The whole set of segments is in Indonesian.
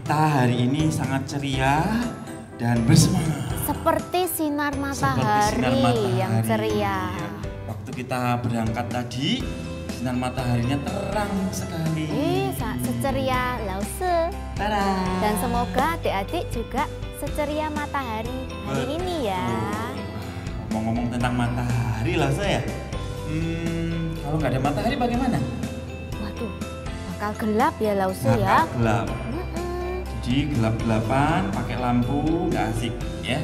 kita hari ini sangat ceria dan bersemangat. Seperti sinar matahari yang ceria. Waktu kita berangkat tadi, sinar mataharinya terang sekali. Seceria Lause. Dan semoga adik-adik juga seceria matahari hari ini ya. Ngomong-ngomong tentang matahari Lause ya. Kalau nggak ada matahari bagaimana? Waduh, bakal gelap ya Lause ya. Gelap. Jadi gelap-gelapan, pakai lampu, nggak asik ya.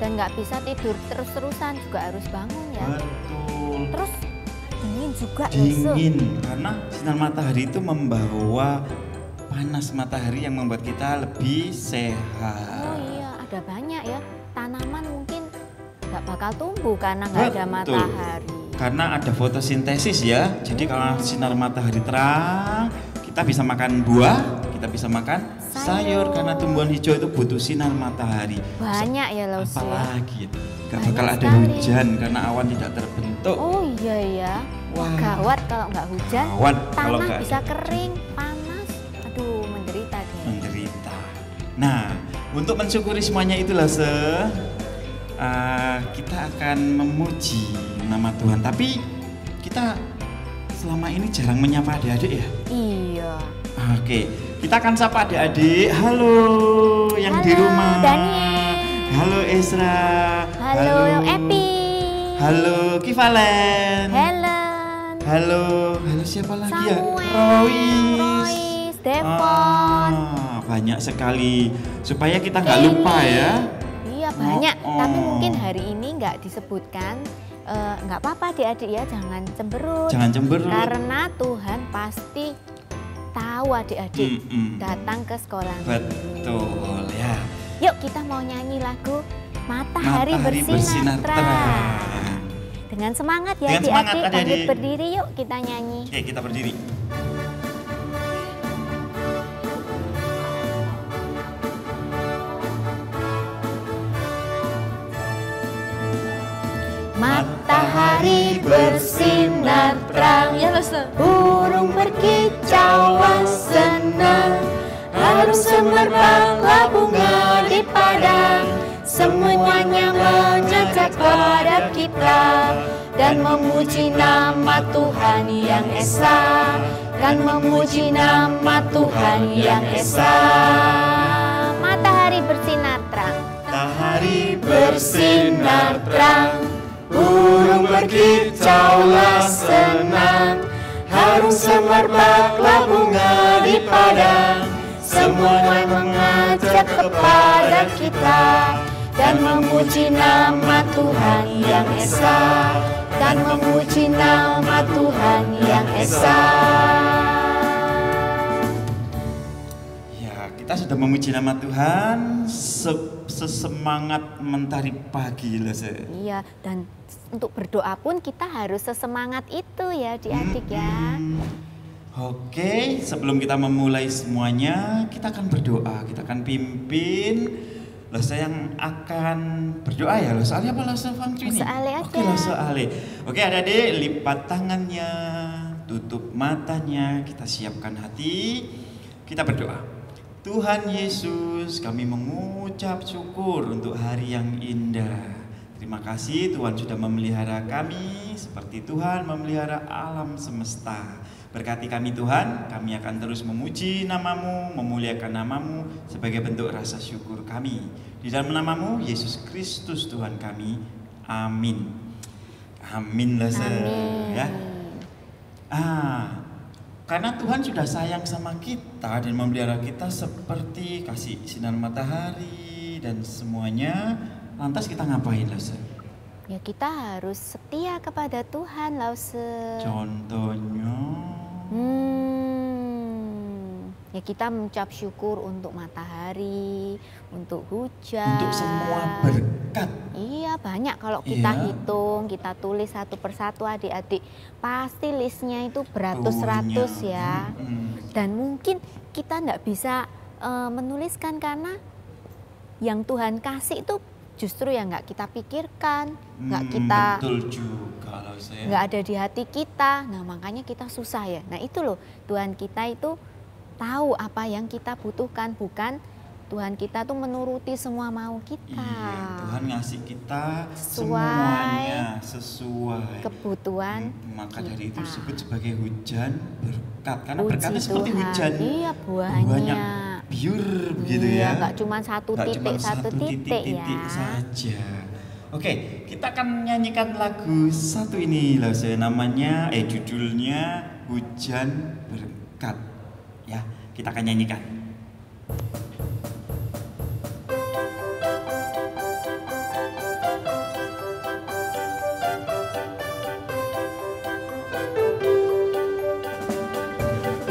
Dan nggak bisa tidur terus-terusan, juga harus bangun ya. Betul. Terus dingin juga. Dingin, karena sinar matahari itu membawa panas matahari yang membuat kita lebih sehat. Oh iya, ada banyak ya. Tanaman mungkin nggak bakal tumbuh karena nggak ada matahari. Karena ada fotosintesis ya. Jadi kalau sinar matahari terang, kita bisa makan buah, kita bisa makan sayur karena tumbuhan hijau itu butuh sinar matahari. Banyak ya Lause. Apalagi gak bakal ada hujan karena awan tidak terbentuk. Oh iya ya. Wah gawat kalau nggak hujan. Tanah bisa kering, panas. Aduh menderita deh. Menderita. Nah untuk mensyukuri semuanya itu Lause, kita akan memuji nama Tuhan. Tapi kita selama ini jarang menyapa adik-adik ya. Iya. Oke, kita akan sapa adik-adik. Halo yang di rumah. Daniel. Halo Ezra. Halo Epi. Halo Kivalen. Helen. Halo siapa lagi ya? Royce, Devon. Banyak sekali. Supaya kita nggak lupa ya. Iya banyak. Tapi mungkin hari ini nggak disebutkan. Nggak apa-apa adik-adik ya, jangan cemberut. Jangan cemberut. Karena Tuhan pasti tahu adik-adik datang ke sekolah. Betul ya. Yuk kita mau nyanyi lagu Matahari Bersinar Terang. Dengan semangat ya adik-adik. Lanjut berdiri yuk kita nyanyi. Oke kita berdiri. Matahari bersinar terang, ya burung berkicauan senang, harum semerbaklah bunga di padang, semuanya menjejak pada kita dan memuji nama Tuhan yang esa, dan memuji nama Tuhan yang esa. Matahari bersinar terang, matahari bersinar terang, burung berkicaulah senang, harum semerbaklah bunga di padang, semua mengajak kepada kita dan memuji nama Tuhan yang esa, dan memuji nama Tuhan yang esa. Ya, kita sudah memuji nama Tuhan sesemangat mentari pagi Lause. Iya, dan untuk berdoa pun kita harus sesemangat itu ya adik-adik ya. Oke, sebelum kita memulai semuanya, kita akan berdoa, kita akan pimpin Lause yang akan berdoa ya. Lause Ale apa Lause Fangcu ini? Lause Ale aja. Oke, Lause Ale. Oke, adik-adik lipat tangannya, tutup matanya, kita siapkan hati, kita berdoa. Tuhan Yesus, kami mengucap syukur untuk hari yang indah. Terima kasih Tuhan sudah memelihara kami seperti Tuhan memelihara alam semesta. Berkati kami Tuhan, kami akan terus memuji nama-Mu, memuliakan nama-Mu sebagai bentuk rasa syukur kami. Di dalam nama-Mu, Yesus Kristus Tuhan kami. Amin. Amin lah ya. Karena Tuhan sudah sayang sama kita dan memelihara kita seperti kasih sinar matahari dan semuanya. Lantas kita ngapain Lause? Ya kita harus setia kepada Tuhan Lause. Contohnya? Ya kita mengucap syukur untuk matahari, untuk hujan. Untuk semua berkat. Iya banyak kalau kita hitung, kita tulis satu persatu adik-adik. Pasti listnya itu beratus-ratus ya. Dan mungkin kita nggak bisa menuliskan karena yang Tuhan kasih itu justru yang nggak kita pikirkan, nggak kita, betul juga loh nggak ada di hati kita. Nah makanya kita susah ya. Nah itu loh Tuhan kita itu tahu apa yang kita butuhkan, bukan Tuhan kita tuh menuruti semua mau kita. Iya, Tuhan ngasih kita sesuai sesuai kebutuhan maka kita. dari itu disebut sebagai hujan berkat. Karena Puji berkatnya seperti Tuhan. hujan. Iya, banyak. Biur begitu Iya, ya. nggak cuma satu titik ya. saja. Oke, kita akan nyanyikan lagu satu ini loh, namanya judulnya Hujan Berkat. Ya, kita akan nyanyikan.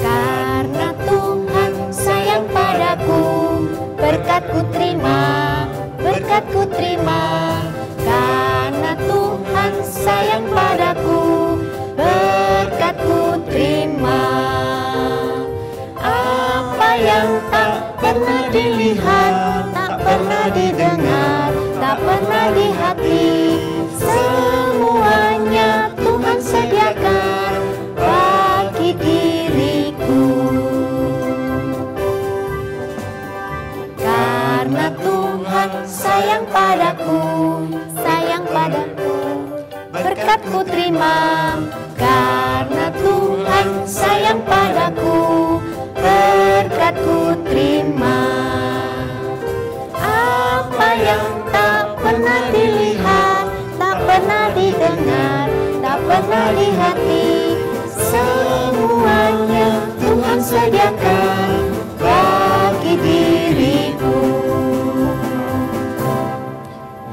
Karena Tuhan sayang padaku, berkatku terima, berkatku terima. Karena Tuhan sayang padaku, berkatku terima. Apa yang tak pernah dilihat, tak pernah didengar, tak pernah di hati, semuanya Tuhan sediakan bagi diriku. Karena Tuhan sayang padaku, sayang padaku, berkatku terima. Karena Tuhan sayang padaku, berkatku terima. Apa yang tak pernah dilihat, tak pernah didengar, tak pernah di hati, semuanya Tuhan sediakan bagi diriku.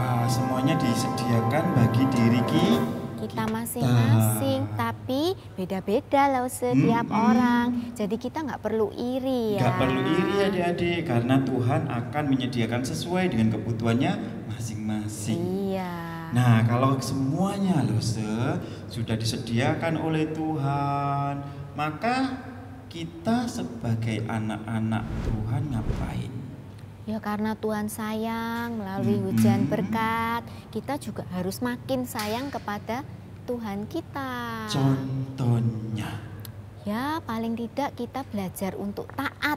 Wah, semuanya disediakan bagi diri Kita masing-masing, tapi beda-beda loh setiap orang. Jadi kita nggak perlu iri ya. Nggak perlu iri adik-adik, karena Tuhan akan menyediakan sesuai dengan kebutuhannya masing-masing. Iya. Nah, kalau semuanya loh sudah disediakan oleh Tuhan, maka kita sebagai anak-anak Tuhan ngapain? Ya karena Tuhan sayang melalui hujan berkat, kita juga harus makin sayang kepada Tuhan kita. Contohnya? Ya paling tidak kita belajar untuk taat.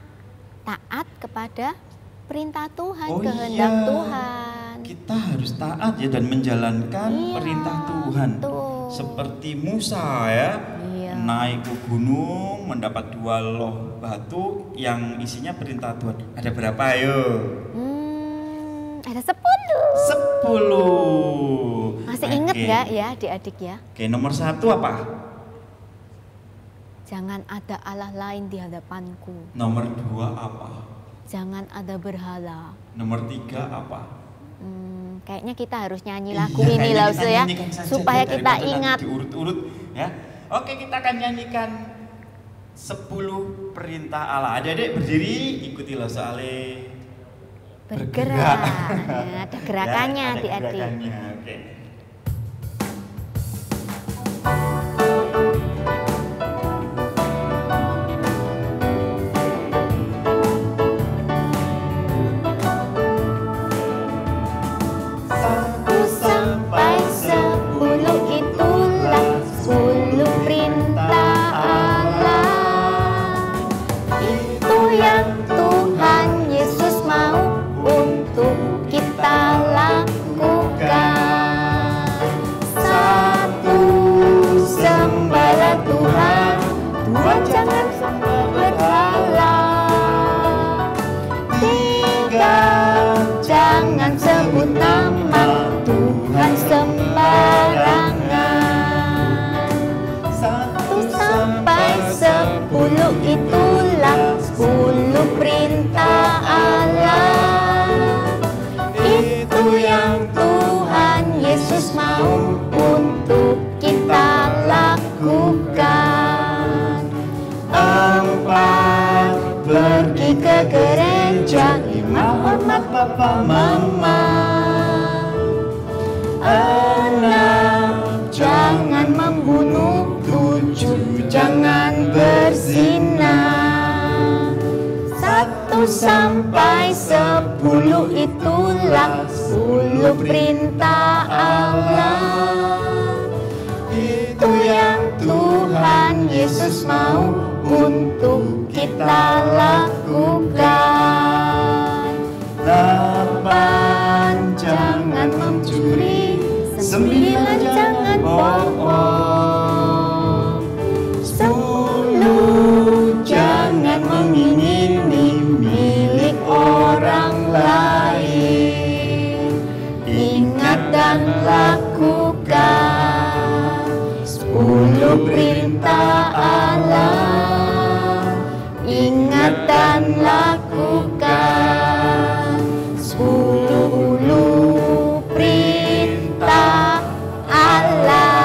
Taat kepada perintah Tuhan, kehendak Tuhan. Kita harus taat ya dan menjalankan perintah Tuhan. Betul. Seperti Musa ya, naik ke gunung mendapat 2 loh batu yang isinya perintah Tuhan. Ada berapa ayo? Ada 10. 10. Masih ingat nggak ya adik-adik ya? Oke, nomor 1 apa? Jangan ada Allah lain di hadapanku. Nomor 2 apa? Jangan ada berhala. Nomor 3 apa? Kayaknya kita harus nyanyi lagu ini loh ya, supaya kita ingat. Diurut-urut ya. Oke, kita akan nyanyikan 10 perintah Allah. Adik-adik berdiri, ikuti loh soalnya bergerak. Ada gerakannya ya, adik-adik. Oke. Jangan sebut nama Tuhan sembarangan. 1 sampai 10 itulah 10 perintah Allah. Itu yang Tuhan Yesus mau untuk kita lakukan. 4, pergi ke gereja, 5, hormat papa mama. 6, jangan membunuh. 7, jangan berzina. 1 sampai 10 itulah 10 perintah Allah. Itu yang Tuhan Yesus mau untuk kita lakukan. 8 jangan mencuri, 9 jangan bohong, 10 jangan mengingini milik orang lain. Ingat dan lakukan 10 perintah Allah. Ingat dan lakukan 10 perintah Allah.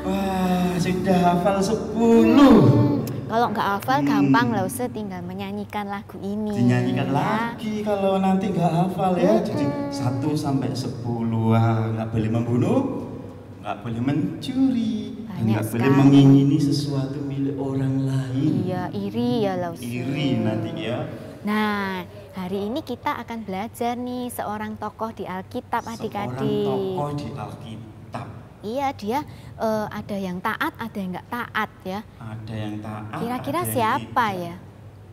Wah, sudah hafal 10. Kalau nggak hafal gampang lah, Ustaz, tinggal menyanyikan lagu ini. Dinyanyikan ya. lagi kalau nanti nggak hafal ya. Jadi 1 sampai 10. Wah, nggak boleh membunuh, nggak boleh mencuri, dan nggak boleh sekali. mengingini sesuatu milik orang lain. Iya, iri ya lah, Ustaz. Iri nanti ya. Nah, hari ini kita akan belajar nih seorang tokoh di Alkitab, adik-adik. Seorang tokoh di Alkitab. Iya, dia ada yang taat, ada yang nggak taat ya. Ada yang taat. Kira-kira ada yang siapa tidak. ya?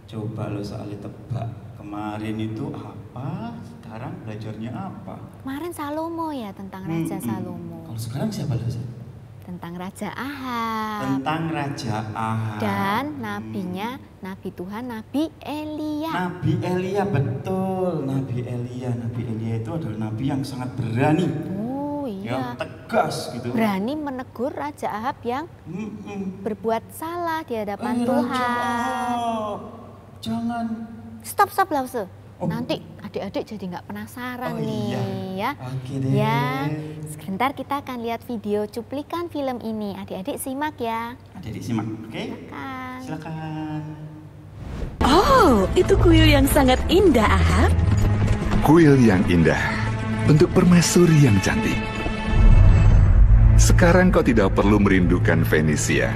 Coba lo soalnya tebak. Kemarin itu apa? Sekarang belajarnya apa? Kemarin Salomo ya, tentang Raja Salomo. Kalau sekarang siapa lo? Tentang Raja Ahab. Tentang Raja Ahab. Dan nabinya, Nabi Tuhan, Nabi Elia. Nabi Elia, betul. Nabi Elia itu adalah nabi yang sangat berani. Oh Yang iya. tegas gitu. Berani menegur Raja Ahab yang berbuat salah di hadapan Raja Tuhan. Ahab, jangan. Stop lah, Ustaz. Oh. Nanti adik-adik jadi nggak penasaran Oh, nih iya. ya. Oke deh. Ya, sebentar kita akan lihat video cuplikan film ini. Adik-adik simak ya. Adik simak, oke? Silakan. Silakan. Oh, itu kuil yang sangat indah, Ahab. Kuil yang indah untuk permaisuri yang cantik. Sekarang kau tidak perlu merindukan Fenisia.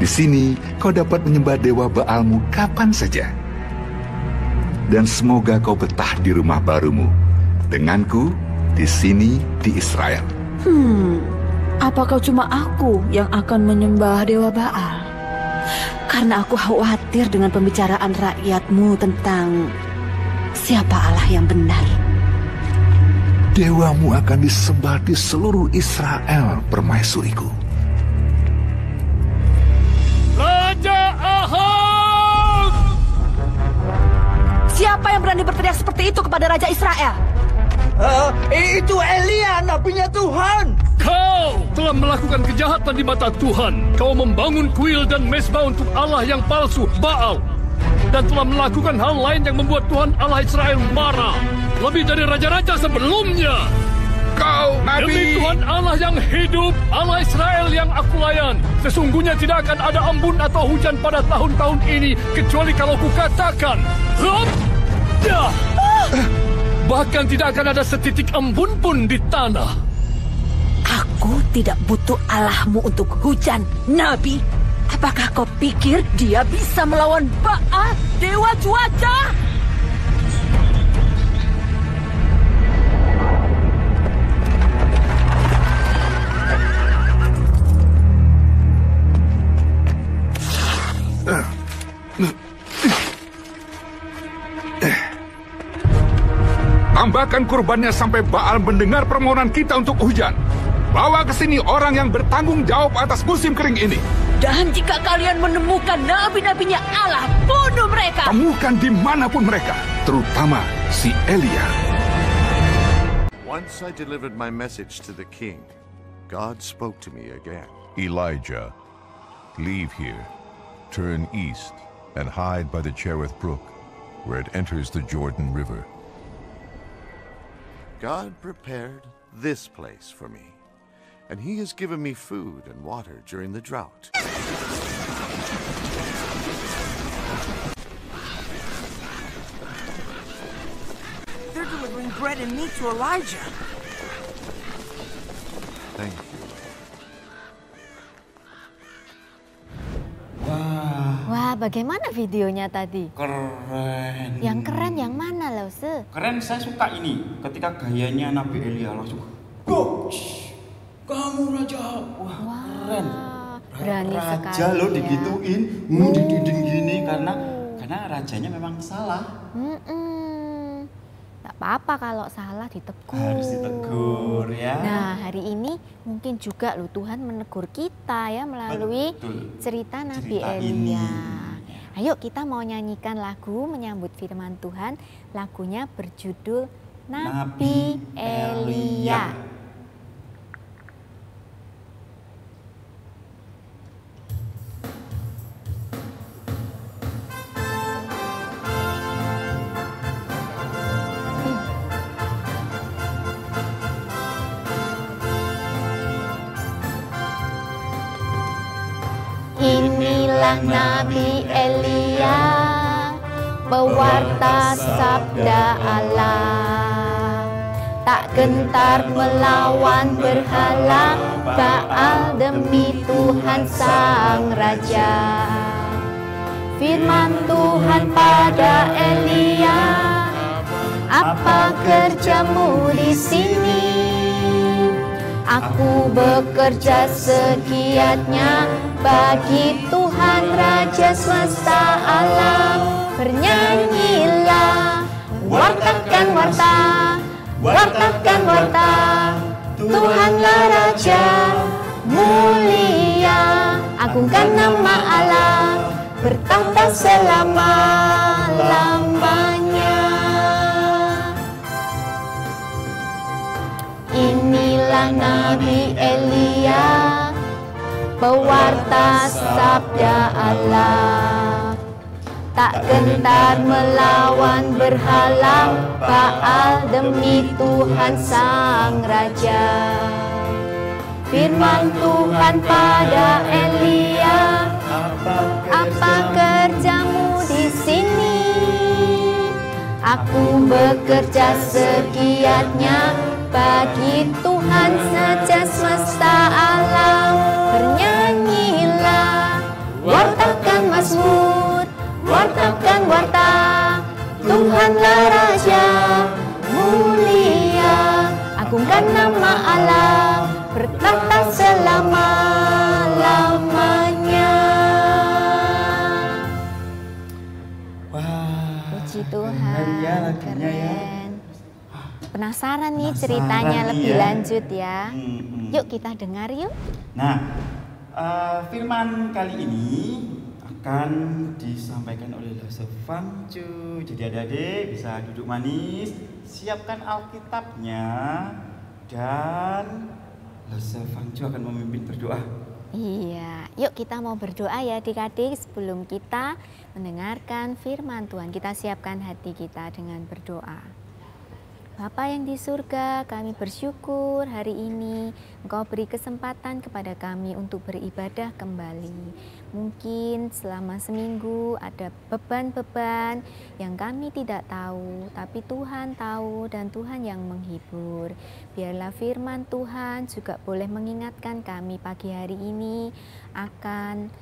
Di sini kau dapat menyembah dewa Baalmu kapan saja. Dan semoga kau betah di rumah barumu denganku di sini di Israel. Apakah cuma aku yang akan menyembah dewa Baal? Karena aku khawatir dengan pembicaraan rakyatmu tentang siapa Allah yang benar. Dewamu akan disembah di seluruh Israel, permaisuriku. Raja Ahab! Siapa yang berani berteriak seperti itu kepada Raja Israel? Itu Elia, nabinya Tuhan. Kau telah melakukan kejahatan di mata Tuhan. Kau membangun kuil dan mezbah untuk Allah yang palsu, Baal. Dan telah melakukan hal lain yang membuat Tuhan Allah Israel marah. Lebih dari raja-raja sebelumnya. Kau, Demi Nabi! Tuhan Allah yang hidup, Allah Israel yang aku layan, sesungguhnya tidak akan ada embun atau hujan pada tahun-tahun ini, kecuali kalau kukatakan, ya. Bahkan tidak akan ada setitik embun pun di tanah. Aku tidak butuh Allahmu untuk hujan, Nabi. Apakah kau pikir dia bisa melawan Baal, dewa cuaca? Tambahkan kurbannya sampai Baal mendengar permohonan kita untuk hujan. Bawa ke sini orang yang bertanggung jawab atas musim kering ini. Dan jika kalian menemukan nabi-nabinya Allah, bunuh mereka. Temukan dimanapun mereka, terutama si Elia. Once I delivered my message to the king, God spoke to me again. Elijah, leave here, turn east, and hide by the Cherith Brook, where it enters the Jordan River. God prepared this place for me, and he has given me food and water during the drought. They're delivering bread and meat to Elijah. Thank you. Wah, bagaimana videonya tadi? Keren. Yang keren yang mana, Lause? Keren, saya suka ini. Ketika gayanya Nabi Elia langsung, "Gosh, kamu raja." Wah, keren. Berani raja sekali loh ya. digituin, didinding gini karena rajanya memang salah. Nggak apa-apa kalau salah ditegur. Harus ditegur ya. Nah, hari ini mungkin juga loh Tuhan menegur kita ya melalui cerita Nabi Elia. Ayo kita mau nyanyikan lagu menyambut firman Tuhan. Lagunya berjudul Nabi Elia. Inilah Nabi Elia, pewarta sabda Allah, tak gentar melawan berhala Baal demi Tuhan Sang Raja. Firman Tuhan pada Elia, apa kerjamu di sini? Aku bekerja segiatnya bagi Tuhan Raja semesta alam. Bernyanyilah, wartakan warta, wartakan warta. Tuhanlah Raja mulia, agungkan nama Allah, bertahta selama-lamanya. Inilah Nabi Elia, pewarta sabda Allah, tak gentar melawan berhala Baal demi Tuhan Sang Raja. Firman Tuhan pada Elia, apa kerjamu di sini? Aku bekerja segiatnya bagi Tuhan saja semesta alam. Bernyanyilah, wartakan mazmur, wartakan warta. Tuhanlah Raja mulia, agungkan nama Allah, bertahta selama-lamanya. Wah, puji Tuhan, ya lagunya ya. keren. Penasaran nih ceritanya lebih lanjut ya. Yuk kita dengar yuk. Nah, firman kali ini akan disampaikan oleh Lase Fangcu. Jadi adik-adik bisa duduk manis, siapkan Alkitabnya, dan Lase Fangcu akan memimpin berdoa. Iya, yuk kita mau berdoa ya adik-adik sebelum kita mendengarkan firman Tuhan. Kita siapkan hati kita dengan berdoa. Bapa yang di surga, kami bersyukur hari ini Engkau beri kesempatan kepada kami untuk beribadah kembali. Mungkin selama seminggu ada beban-beban yang kami tidak tahu, tapi Tuhan tahu dan Tuhan yang menghibur. Biarlah firman Tuhan juga boleh mengingatkan kami pagi hari ini akan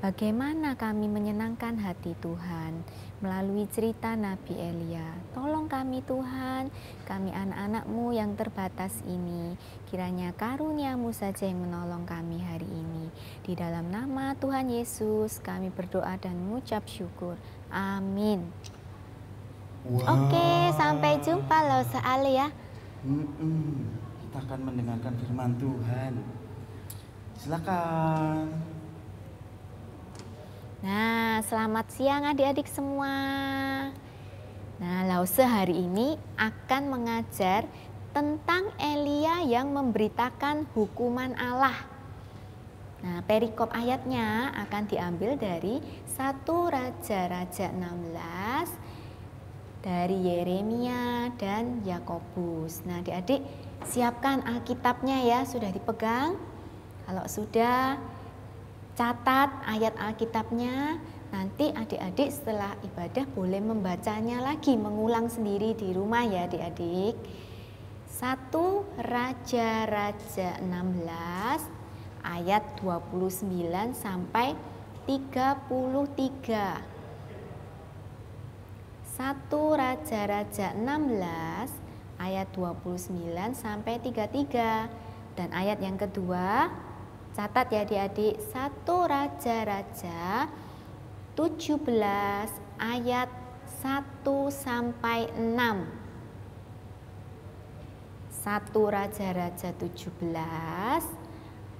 bagaimana kami menyenangkan hati Tuhan melalui cerita Nabi Elia. Tolong kami Tuhan, kami anak-anak-Mu yang terbatas ini. Kiranya karunia-Mu saja yang menolong kami hari ini. Di dalam nama Tuhan Yesus kami berdoa dan mengucap syukur. Amin. Wow. Oke, sampai jumpa loh seale ya. Kita akan mendengarkan firman Tuhan. Silakan. Nah, selamat siang adik-adik semua. Nah, Lause hari ini akan mengajar tentang Elia yang memberitakan hukuman Allah. Nah, perikop ayatnya akan diambil dari 1 Raja-Raja 16 dari Yeremia dan Yakobus. Nah, adik-adik siapkan Alkitabnya ya, sudah dipegang? Kalau sudah, catat ayat Alkitabnya. Nanti adik-adik setelah ibadah boleh membacanya lagi, mengulang sendiri di rumah ya adik-adik. 1 Raja-Raja 16 ayat 29 sampai 33. 1 Raja-Raja 16 ayat 29 sampai 33. Dan ayat yang kedua Catat ya adik-adik, 1 Raja-Raja 17 ayat 1 sampai 6. 1 Raja-Raja 17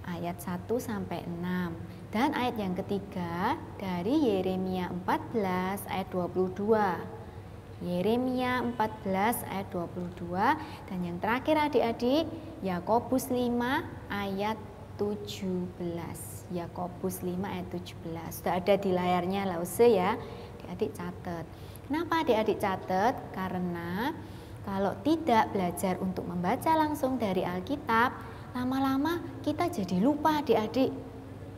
ayat 1 sampai 6. Dan ayat yang ketiga dari Yeremia 14 ayat 22. Yeremia 14 ayat 22. Dan yang terakhir adik-adik, Yakobus 5 ayat 17. Yakobus 5 ayat 17. Sudah ada di layarnya Lause ya. Adik-adik catat. Kenapa adik-adik catat? Karena kalau tidak belajar untuk membaca langsung dari Alkitab, lama-lama kita jadi lupa adik-adik.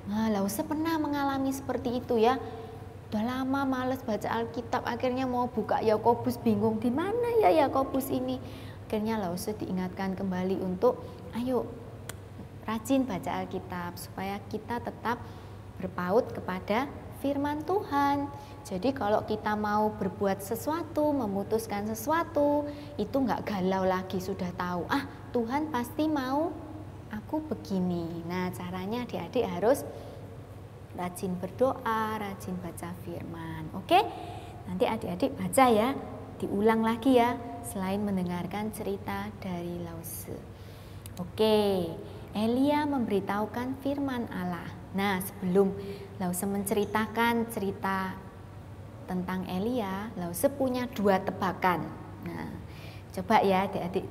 Nah, Lause pernah mengalami seperti itu ya. Udah lama males baca Alkitab, akhirnya mau buka Yakobus, bingung di mana ya Yakobus ini. Akhirnya Lause diingatkan kembali untuk ayo rajin baca Alkitab supaya kita tetap berpaut kepada firman Tuhan. Jadi kalau kita mau berbuat sesuatu, memutuskan sesuatu, itu nggak galau lagi, sudah tahu, Tuhan pasti mau aku begini. Nah, caranya adik-adik harus rajin berdoa, rajin baca firman. Oke? Nanti adik-adik baca ya, diulang lagi ya, selain mendengarkan cerita dari Lause. Oke, Elia memberitahukan firman Allah. Nah, sebelum Lause menceritakan cerita tentang Elia, Lause punya 2 tebakan. Nah, coba ya adik-adik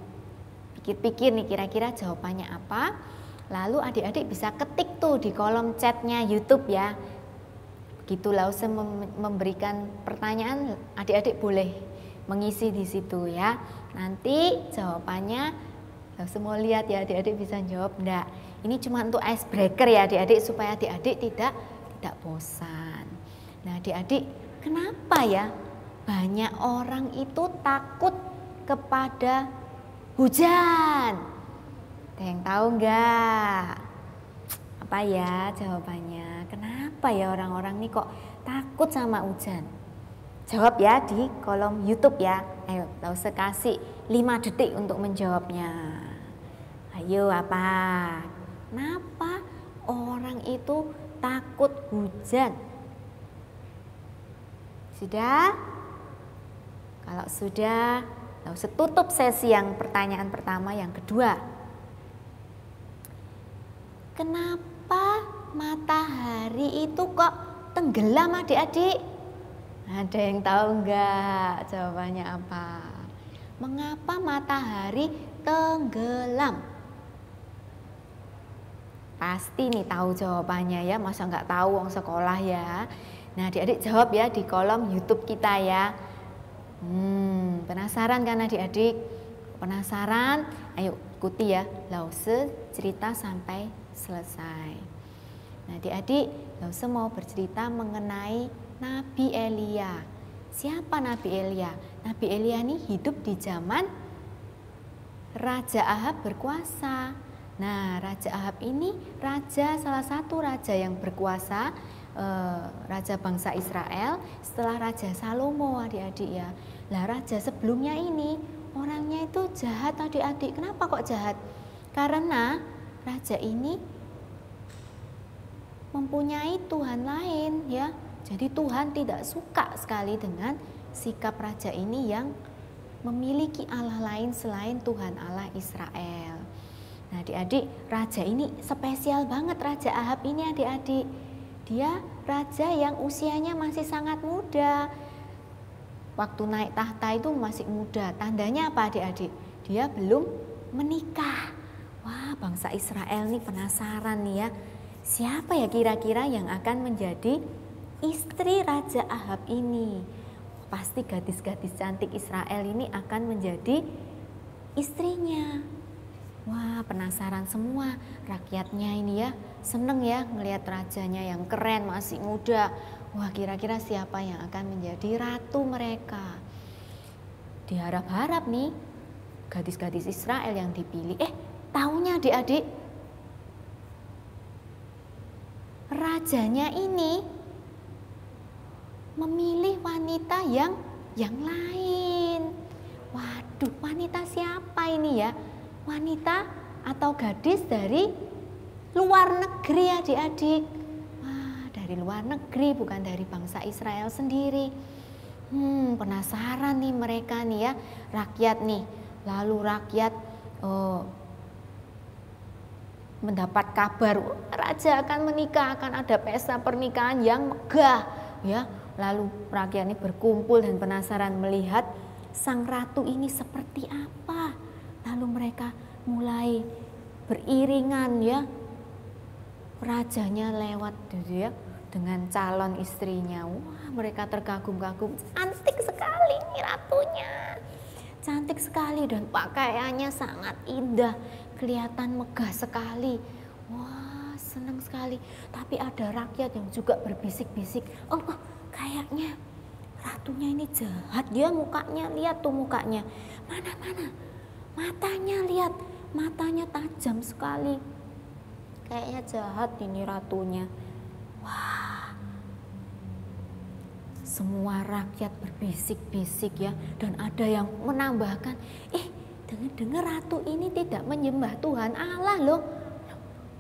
pikir-pikir nih kira-kira jawabannya apa. Lalu adik-adik bisa ketik tuh di kolom chatnya YouTube ya. Begitu Lause memberikan pertanyaan, adik-adik boleh mengisi di situ ya. Nanti jawabannya Lause mau lihat ya adik-adik bisa jawab enggak. Ini cuma untuk icebreaker ya adik-adik supaya adik-adik tidak bosan. Nah adik-adik, kenapa ya banyak orang itu takut kepada hujan? Ada yang tahu enggak? Apa ya jawabannya? Kenapa ya orang-orang ini kok takut sama hujan? Jawab ya di kolom YouTube ya. Ayo, Lause kasih 5 detik untuk menjawabnya. Ayo apa? Kenapa orang itu takut hujan? Sudah? Kalau sudah, Lause tutup sesi yang pertanyaan pertama, yang kedua. Kenapa matahari itu kok tenggelam adik-adik? Ada yang tahu enggak jawabannya apa? Mengapa matahari tenggelam? Pasti nih tahu jawabannya ya, masa nggak tahu orang sekolah ya. Nah adik-adik jawab ya di kolom YouTube kita ya. Penasaran kan adik-adik? Penasaran? Ayo ikuti ya Lause cerita sampai selesai. Nah adik-adik, Lause mau bercerita mengenai Nabi Elia. Siapa Nabi Elia? Nabi Elia ini hidup di zaman Raja Ahab berkuasa. Nah, Raja Ahab ini salah satu raja yang berkuasa, raja bangsa Israel setelah Raja Salomo adik-adik ya. Lah raja sebelumnya ini orangnya itu jahat adik-adik. Kenapa kok jahat? Karena raja ini mempunyai Tuhan lain ya. Jadi Tuhan tidak suka sekali dengan sikap raja ini yang memiliki Allah lain selain Tuhan Allah Israel. Nah adik-adik, raja ini spesial banget, Raja Ahab ini adik-adik. Dia raja yang usianya masih sangat muda. Waktu naik tahta itu masih muda. Tandanya apa adik-adik? Dia belum menikah. Wah, bangsa Israel nih penasaran nih ya. Siapa ya kira-kira yang akan menjadi istri Raja Ahab ini? Pasti gadis-gadis cantik Israel ini akan menjadi istrinya. Wah, penasaran semua rakyatnya ini ya. Seneng ya ngelihat rajanya yang keren, masih muda. Wah, kira-kira siapa yang akan menjadi ratu mereka? Diharap-harap nih gadis-gadis Israel yang dipilih. Taunya adik-adik, rajanya ini memilih wanita yang lain. Waduh, wanita siapa ini ya? Wanita atau gadis dari luar negeri adik-adik. Wah, dari luar negeri, bukan dari bangsa Israel sendiri. Penasaran nih mereka nih ya, rakyat nih. Lalu rakyat mendapat kabar raja akan menikah, akan ada pesta pernikahan yang megah ya. Lalu rakyat ini berkumpul dan penasaran melihat sang ratu ini seperti apa. Lalu mereka mulai beriringan ya, rajanya lewat gitu ya dengan calon istrinya. Wah, mereka terkagum-kagum, cantik sekali nih ratunya, cantik sekali dan pakaiannya sangat indah, kelihatan megah sekali. Wah, senang sekali. Tapi ada rakyat yang juga berbisik-bisik, oh kayaknya ratunya ini jahat ya mukanya, lihat tuh mukanya, mana matanya, lihat matanya tajam sekali, kayaknya jahat ini ratunya. Wah, semua rakyat berbisik-bisik ya, dan ada yang menambahkan, dengar ratu ini tidak menyembah Tuhan Allah loh.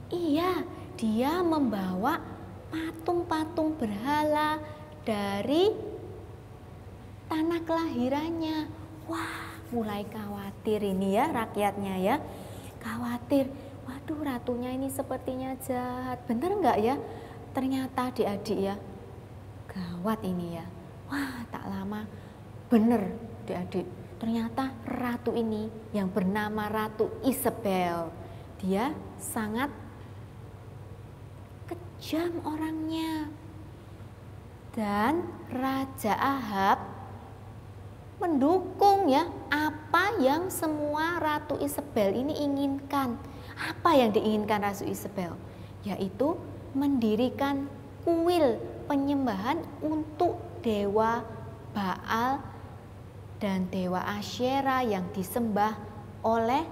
Iya, dia membawa patung-patung berhala dari tanah kelahirannya. Wah, mulai khawatir ini ya rakyatnya ya, khawatir. Waduh, ratunya ini sepertinya jahat, bener nggak ya? Ternyata adik-adik ya, gawat ini ya. Wah, tak lama bener adik-adik, ternyata ratu ini yang bernama Ratu Isabel, dia sangat kejam orangnya. Dan Raja Ahab mendukung ya apa yang semua Ratu Isabel ini inginkan. Apa yang diinginkan Ratu Isabel? Yaitu mendirikan kuil penyembahan untuk dewa Baal dan dewa Asyera yang disembah oleh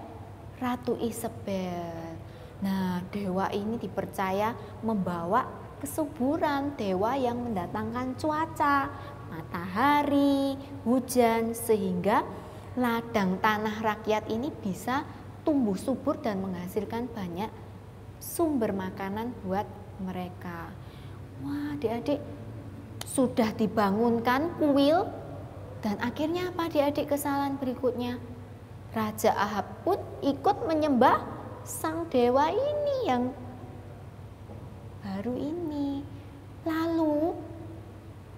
Ratu Isabel. Nah, dewa ini dipercaya membawa kesuburan, dewa yang mendatangkan cuaca, matahari, hujan, sehingga ladang tanah rakyat ini bisa tumbuh subur dan menghasilkan banyak sumber makanan buat mereka. Wah, adik-adik, sudah dibangunkan kuil dan akhirnya apa adik-adik kesalahan berikutnya? Raja Ahab pun ikut menyembah sang dewa ini yang baru ini. Lalu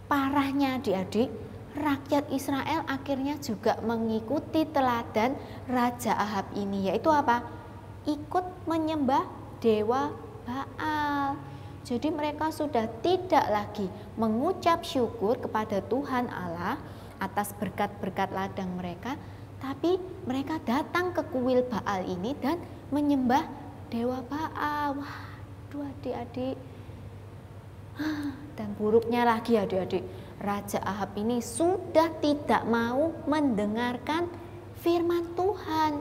parahnya adik-adik, rakyat Israel akhirnya juga mengikuti teladan Raja Ahab ini, yaitu apa? Ikut menyembah dewa Baal. Jadi mereka sudah tidak lagi mengucap syukur kepada Tuhan Allah atas berkat-berkat ladang mereka, tapi mereka datang ke kuil Baal ini dan menyembah dewa Baal. Waduh adik-adik. Dan buruknya lagi adik-adik, Raja Ahab ini sudah tidak mau mendengarkan firman Tuhan.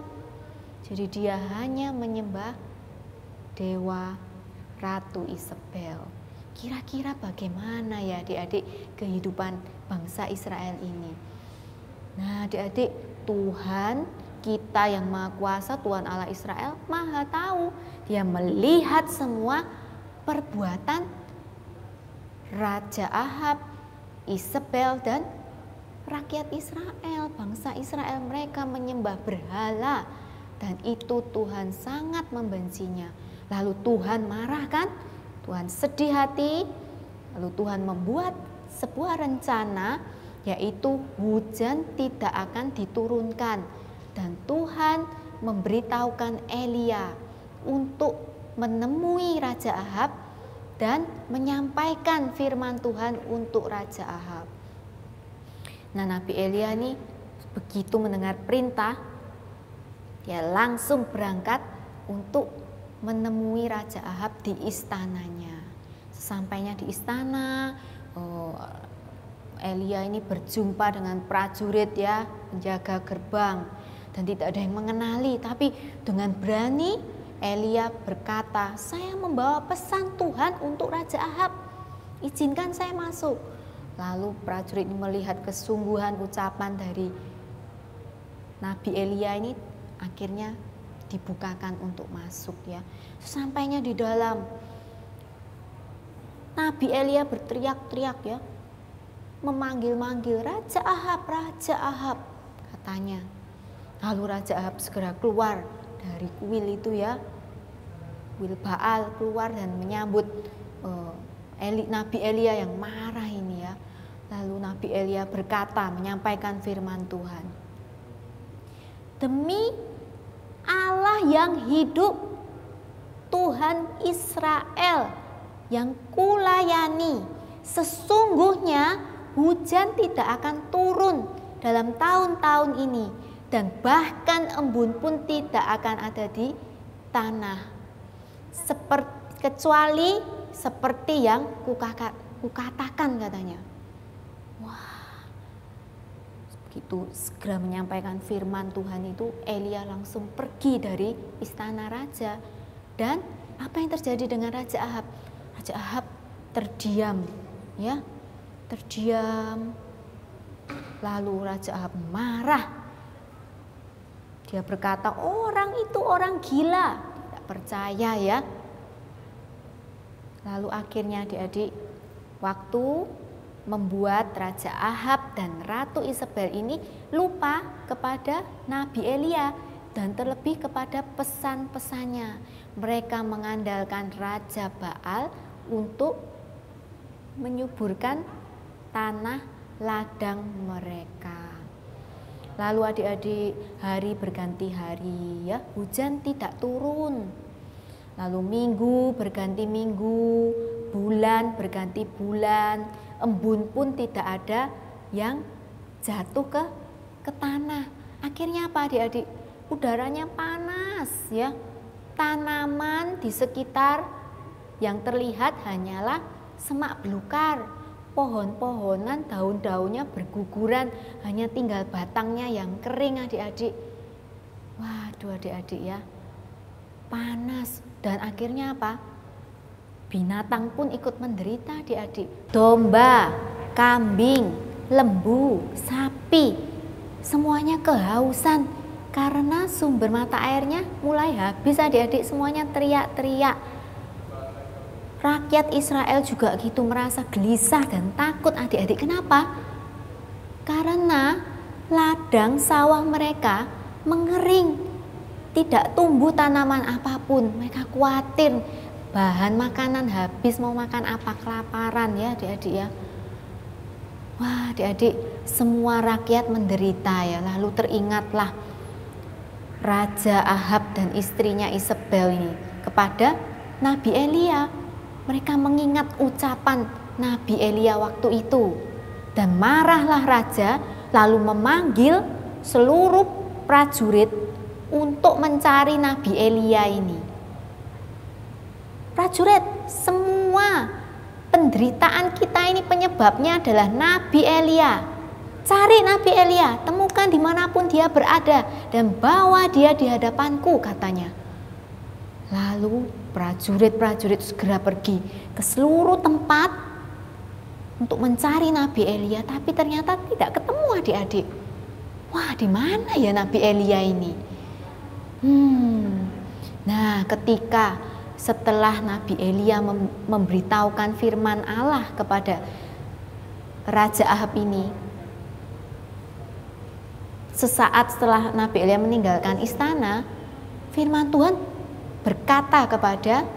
Jadi dia hanya menyembah dewa Ratu Isabel. Kira-kira bagaimana ya adik-adik kehidupan bangsa Israel ini? Nah adik-adik, Tuhan kita yang Maha Kuasa, Tuhan Allah Israel Maha tahu. Dia melihat semua perbuatan Raja Ahab, Isabel dan rakyat Israel, bangsa Israel. Mereka menyembah berhala dan itu Tuhan sangat membencinya. Lalu Tuhan marah kan? Tuhan sedih hati. Lalu Tuhan membuat sebuah rencana, yaitu hujan tidak akan diturunkan. Dan Tuhan memberitahukan Elia untuk menemui Raja Ahab dan menyampaikan firman Tuhan untuk Raja Ahab. Nah, Nabi Elia ini begitu mendengar perintah, dia langsung berangkat untuk menemui Raja Ahab di istananya. Sesampainya di istana, Elia ini berjumpa dengan prajurit ya, penjaga gerbang, dan tidak ada yang mengenali. Tapi dengan berani Elia berkata, saya membawa pesan Tuhan untuk Raja Ahab, izinkan saya masuk. Lalu prajurit ini melihat kesungguhan ucapan dari Nabi Elia ini, akhirnya dibukakan untuk masuk ya. Sampainya di dalam, Nabi Elia berteriak-teriak ya, memanggil-manggil, Raja Ahab, katanya. Lalu Raja Ahab segera keluar dari kuil itu ya, kuil Baal, keluar dan menyambut Nabi Elia yang marah ini ya. Lalu Nabi Elia berkata, menyampaikan firman Tuhan. Demi Allah yang hidup, Tuhan Israel yang kulayani, sesungguhnya hujan tidak akan turun dalam tahun-tahun ini, dan bahkan embun pun tidak akan ada di tanah, kecuali seperti yang kukatakan, katanya. Wah, begitu segera menyampaikan firman Tuhan itu, Elia langsung pergi dari istana raja. Dan apa yang terjadi dengan Raja Ahab? Raja Ahab terdiam, ya, terdiam. Lalu Raja Ahab marah. Dia berkata, orang itu orang gila, tidak percaya ya. Lalu akhirnya adik-adik, waktu membuat Raja Ahab dan Ratu Isabel ini lupa kepada Nabi Elia dan terlebih kepada pesan-pesannya. Mereka mengandalkan Raja Baal untuk menyuburkan tanah ladang mereka. Lalu adik-adik, hari berganti hari ya, hujan tidak turun. Lalu minggu berganti minggu, bulan berganti bulan, embun pun tidak ada yang jatuh ke tanah. Akhirnya apa adik-adik? Udaranya panas ya. Tanaman di sekitar yang terlihat hanyalah semak belukar. Pohon-pohonan daun-daunnya berguguran, hanya tinggal batangnya yang kering adik-adik. Waduh adik-adik ya, panas. Dan akhirnya apa? Binatang pun ikut menderita adik-adik. Domba, kambing, lembu, sapi, semuanya kehausan karena sumber mata airnya mulai habis adik-adik. Semuanya teriak-teriak. Rakyat Israel juga gitu, merasa gelisah dan takut adik-adik. Kenapa? Karena ladang sawah mereka mengering, tidak tumbuh tanaman apapun. Mereka khawatir bahan makanan habis, mau makan apa, kelaparan ya adik-adik ya. Wah adik-adik, semua rakyat menderita ya. Lalu teringatlah Raja Ahab dan istrinya Isabel ini kepada Nabi Elia. Mereka mengingat ucapan Nabi Elia waktu itu. Dan marahlah raja, lalu memanggil seluruh prajurit untuk mencari Nabi Elia ini. Prajurit, semua penderitaan kita ini penyebabnya adalah Nabi Elia. Cari Nabi Elia, temukan dimanapun dia berada, dan bawa dia di hadapanku, katanya. Lalu prajurit-prajurit segera pergi ke seluruh tempat untuk mencari Nabi Elia, tapi ternyata tidak ketemu adik-adik. Wah, di mana ya Nabi Elia ini? Nah, ketika setelah Nabi Elia memberitahukan firman Allah kepada Raja Ahab ini, sesaat setelah Nabi Elia meninggalkan istana, firman Tuhan berkata kepada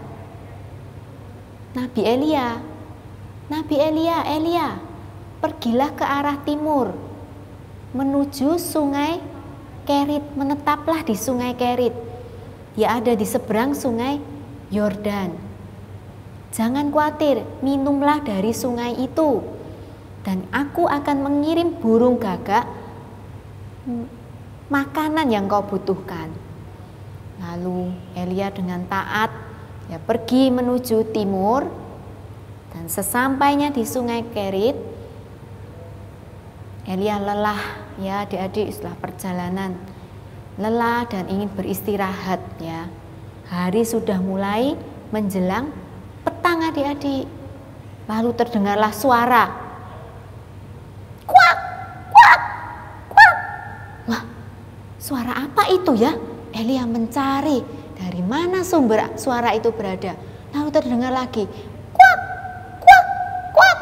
Nabi Elia, Nabi Elia, Elia, pergilah ke arah timur menuju sungai Kerit, menetaplah di sungai Kerit. Dia ada di seberang sungai Yordan. Jangan khawatir, minumlah dari sungai itu, dan aku akan mengirim burung gagak makanan yang kau butuhkan. Lalu Elia dengan taat ya pergi menuju timur, dan sesampainya di sungai Kerit, Elia lelah ya adik-adik, setelah perjalanan lelah dan ingin beristirahat ya. Hari sudah mulai menjelang petang adik-adik. Lalu terdengarlah suara, kuak, kuak, kuak. Wah, suara apa itu ya? Elia mencari dari mana sumber suara itu berada. Lalu terdengar lagi, kuak, kuak, kuak.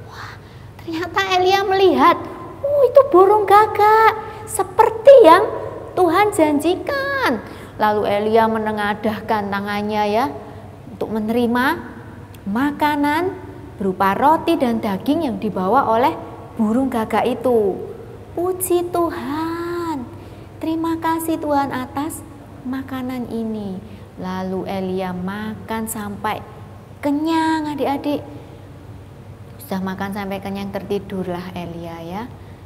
Wah, ternyata Elia melihat, itu burung gagak seperti yang Tuhan janjikan. Lalu Elia menengadahkan tangannya ya untuk menerima makanan berupa roti dan daging yang dibawa oleh burung gagak itu. Puji Tuhan, terima kasih Tuhan atas makanan ini. Lalu Elia makan sampai kenyang adik-adik. Sudah makan sampai kenyang, tertidurlah Elia ya.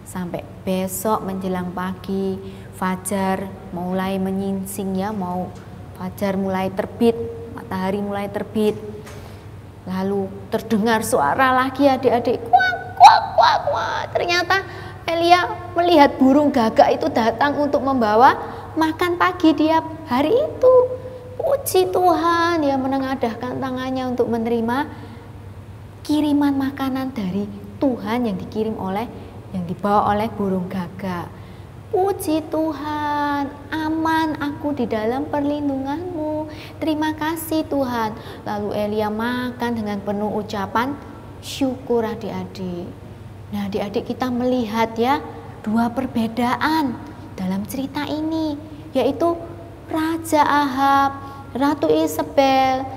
Sampai besok menjelang pagi, fajar mulai menyingsing ya, fajar mulai terbit, matahari mulai terbit. Lalu terdengar suara lagi adik-adik, kuak, kuak, kuak, kuak. Ternyata Elia melihat burung gagak itu datang untuk membawa makan pagi dia hari itu. Puji Tuhan, dia menengadahkan tangannya untuk menerima kiriman makanan dari Tuhan yang dibawa oleh burung gagak. Puji Tuhan, aman aku di dalam perlindungan-Mu. Terima kasih Tuhan. Lalu Elia makan dengan penuh ucapan syukur adik-adik. Nah adik-adik, kita melihat ya dua perbedaan dalam cerita ini, yaitu Raja Ahab, Ratu Isabel,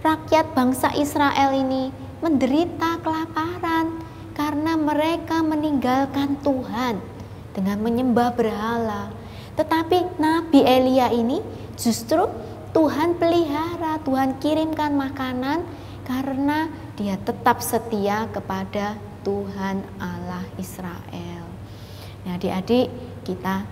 rakyat bangsa Israel ini menderita kelaparan karena mereka meninggalkan Tuhan dengan menyembah berhala. Tetapi Nabi Elia ini justru Tuhan pelihara, Tuhan kirimkan makanan karena dia tetap setia kepada Tuhan Allah Israel. Nah adik-adik, kita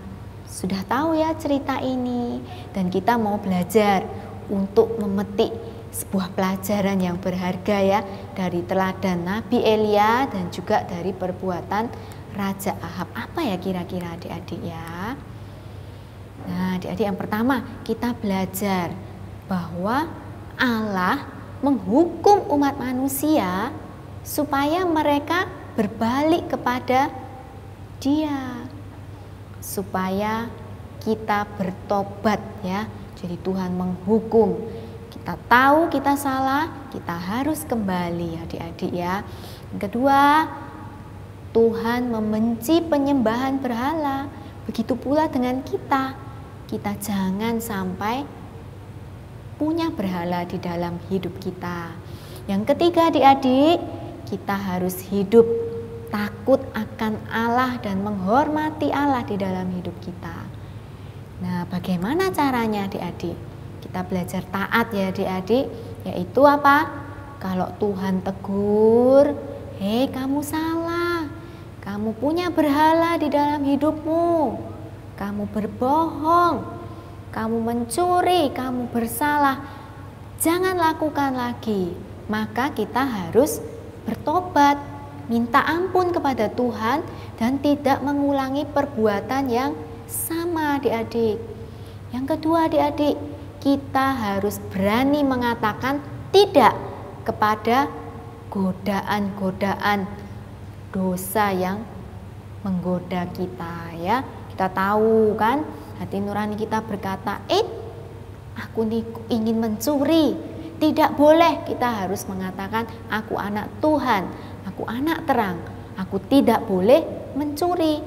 sudah tahu ya cerita ini, dan kita mau belajar untuk memetik sebuah pelajaran yang berharga ya dari teladan Nabi Elia dan juga dari perbuatan Raja Ahab. Apa ya kira-kira adik-adik ya? Nah adik-adik, yang pertama kita belajar bahwa Allah menghukum umat manusia supaya mereka berbalik kepada Dia, supaya kita bertobat ya. Jadi Tuhan menghukum. Kita tahu kita salah, kita harus kembali adik-adik ya. Yang kedua, Tuhan membenci penyembahan berhala. Begitu pula dengan kita. Kita jangan sampai punya berhala di dalam hidup kita. Yang ketiga adik-adik, kita harus hidup takut akan Allah dan menghormati Allah di dalam hidup kita. Nah, bagaimana caranya adik-adik? Kita belajar taat ya adik-adik, yaitu apa? Kalau Tuhan tegur, hei kamu salah, kamu punya berhala di dalam hidupmu, kamu berbohong, kamu mencuri, kamu bersalah, jangan lakukan lagi. Maka kita harus bertobat, minta ampun kepada Tuhan dan tidak mengulangi perbuatan yang sama adik-adik. Yang kedua adik-adik, kita harus berani mengatakan tidak kepada godaan-godaan dosa yang menggoda kita ya. Kita tahu kan, hati nurani kita berkata, aku ingin mencuri. Tidak boleh, kita harus mengatakan aku anak Tuhan, aku anak terang, aku tidak boleh mencuri.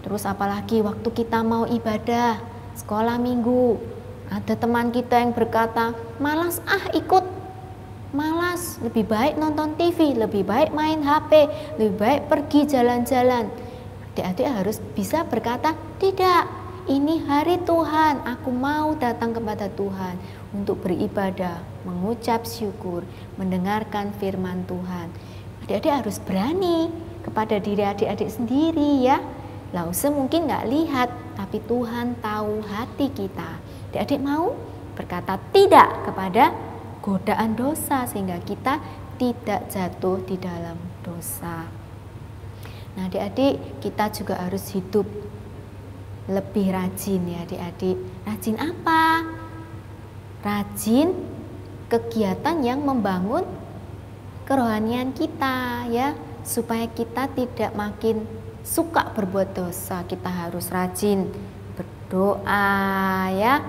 Terus apalagi waktu kita mau ibadah, sekolah minggu, ada teman kita yang berkata, malas ikut, malas, lebih baik nonton TV, lebih baik main HP, lebih baik pergi jalan-jalan. Adik-adik harus bisa berkata, tidak, ini hari Tuhan, aku mau datang kepada Tuhan untuk beribadah, mengucap syukur, mendengarkan firman Tuhan. Adik-adik harus berani kepada diri adik-adik sendiri ya. Lause mungkin nggak lihat, tapi Tuhan tahu hati kita. Adik-adik mau berkata tidak kepada godaan dosa sehingga kita tidak jatuh di dalam dosa. Nah adik-adik, kita juga harus hidup lebih rajin ya adik-adik. Rajin apa? Rajin kegiatan yang membangun kerohanian kita ya, supaya kita tidak makin suka berbuat dosa. Kita harus rajin berdoa ya,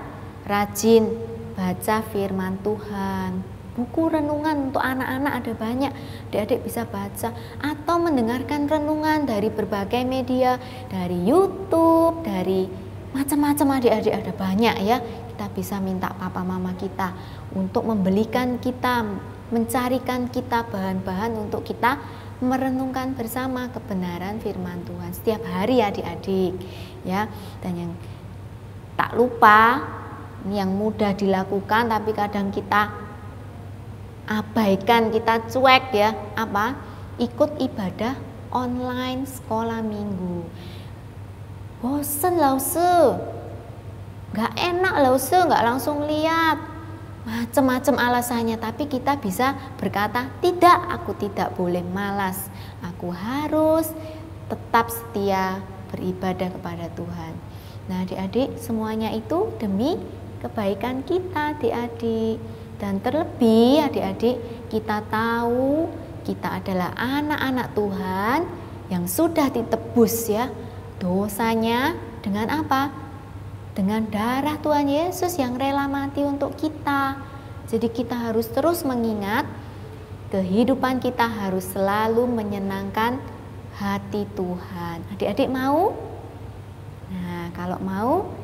rajin baca firman Tuhan. Buku renungan untuk anak-anak ada banyak, adik-adik bisa baca atau mendengarkan renungan dari berbagai media, dari YouTube, dari macam-macam, adik-adik ada banyak ya. Kita bisa minta papa mama kita untuk membelikan kita, mencarikan kita bahan-bahan untuk kita merenungkan bersama kebenaran firman Tuhan setiap hari adik-adik ya. Dan yang tak lupa, ini yang mudah dilakukan tapi kadang kita abaikan, kita cuek ya, apa? Ikut ibadah online sekolah minggu. Bosen Lause, gak enak Lause, gak langsung lihat, macam-macam alasannya. Tapi kita bisa berkata, tidak, aku tidak boleh malas, aku harus tetap setia beribadah kepada Tuhan. Nah adik-adik, semuanya itu demi kebaikan kita adik-adik. Dan terlebih adik-adik, kita tahu kita adalah anak-anak Tuhan yang sudah ditebus ya dosanya dengan apa? Dengan darah Tuhan Yesus yang rela mati untuk kita. Jadi kita harus terus mengingat kehidupan kita harus selalu menyenangkan hati Tuhan. Adik-adik mau? Nah kalau mau,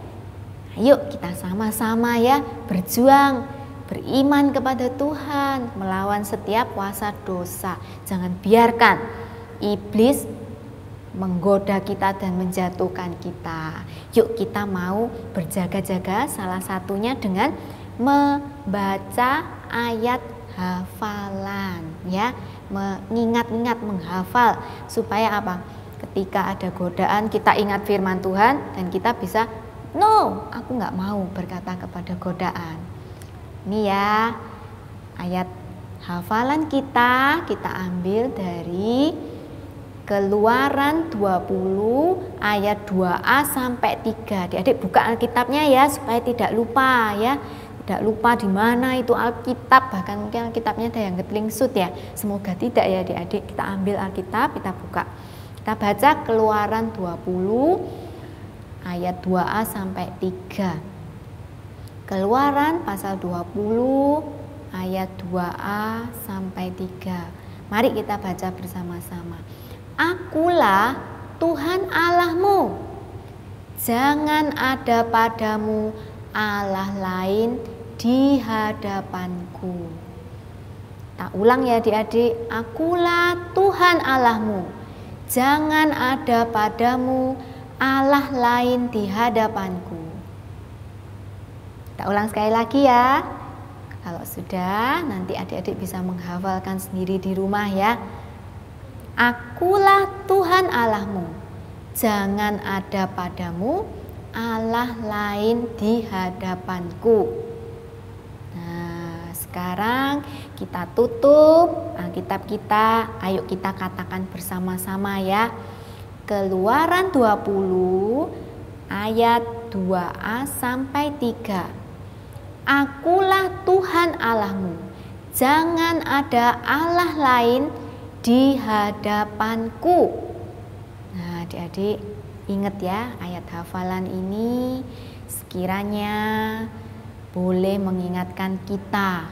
ayo kita sama-sama ya berjuang, beriman kepada Tuhan, melawan setiap kuasa dosa. Jangan biarkan iblis menggoda kita dan menjatuhkan kita. Yuk kita mau berjaga-jaga, salah satunya dengan membaca ayat hafalan ya, mengingat-ingat, menghafal supaya apa? Ketika ada godaan kita ingat firman Tuhan dan kita bisa, no, aku nggak mau berkata kepada godaan. Ini ya ayat hafalan kita ambil dari Keluaran 20 ayat 2a sampai 3. Adik-adik buka Alkitabnya ya supaya tidak lupa ya. Tidak lupa di mana itu Alkitab, bahkan mungkin Alkitabnya ada yang ketlingsut ya. Semoga tidak ya adik-adik. Kita ambil Alkitab, kita buka. Kita baca Keluaran 20 ayat 2a sampai 3. Keluaran pasal 20 ayat 2a sampai 3. Mari kita baca bersama-sama. Akulah Tuhan Allahmu. Jangan ada padamu Allah lain di hadapanku. Tak ulang ya adik-adik. Akulah Tuhan Allahmu. Jangan ada padamu Allah lain di hadapanku. Kita ulang sekali lagi ya. Kalau sudah, nanti adik-adik bisa menghafalkan sendiri di rumah ya. Akulah Tuhan Allahmu. Jangan ada padamu Allah lain di hadapanku. Nah, sekarang kita tutup Alkitab kita. Ayo kita katakan bersama-sama ya. Keluaran 20 ayat 2a sampai 3. Akulah Tuhan Allahmu, jangan ada Allah lain di hadapanku. Nah adik-adik ingat ya ayat hafalan ini sekiranya boleh mengingatkan kita.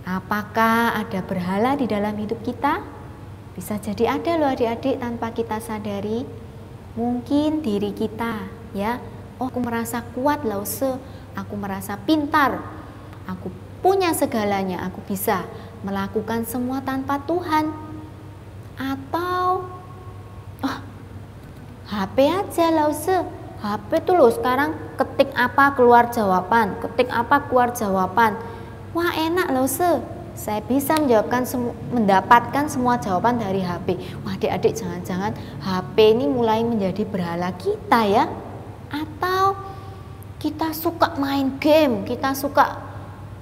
Apakah ada berhala di dalam hidup kita? Bisa jadi ada loh adik-adik tanpa kita sadari. Mungkin diri kita ya, oh aku merasa kuat Lause, aku merasa pintar, aku punya segalanya, aku bisa melakukan semua tanpa Tuhan. Atau HP aja Lause, HP tuh loh sekarang ketik apa keluar jawaban, ketik apa keluar jawaban. Wah enak Lause, saya bisa mendapatkan semua jawaban dari HP. Wah adik-adik jangan-jangan HP ini mulai menjadi berhala kita ya. Atau kita suka main game, kita suka